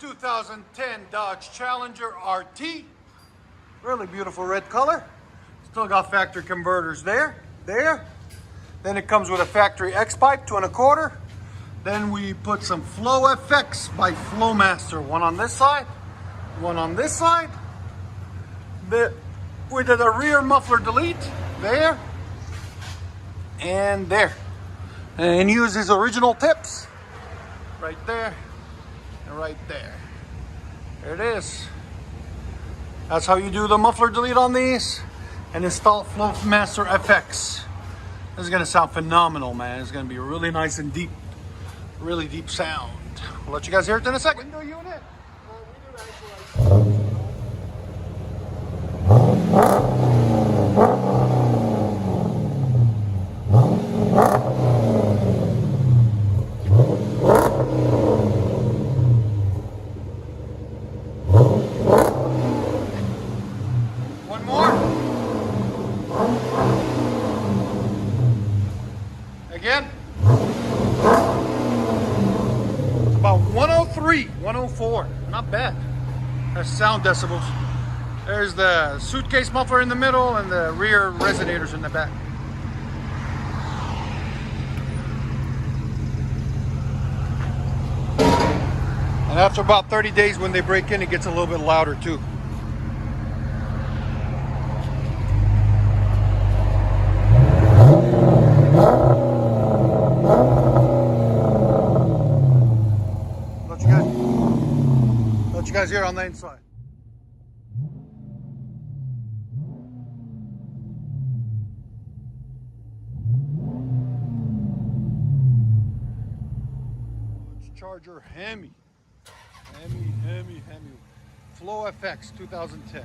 2010 Dodge Challenger RT. Really beautiful red color. Still got factory converters there. Then it comes with a factory X pipe, 2 1/4. Then we put some Flow FX by FLOWMASTer. One on this side, one on this side. We did a rear muffler delete there and there. And use his original tips right there and right there. There it is. That's how you do the muffler delete on these and install FLOWMASTer FX. This is gonna sound phenomenal, man. It's gonna be really nice and deep, really deep sound. We'll let you guys hear it in a second. Window unit. One more. Again. It's about 103, 104. Not bad. That's sound decibels. There's the suitcase muffler in the middle and the rear resonators in the back. And after about 30 days when they break in, it gets a little bit louder too. Let you guys hear on the inside. Charger HEMI. Flow FX 2010.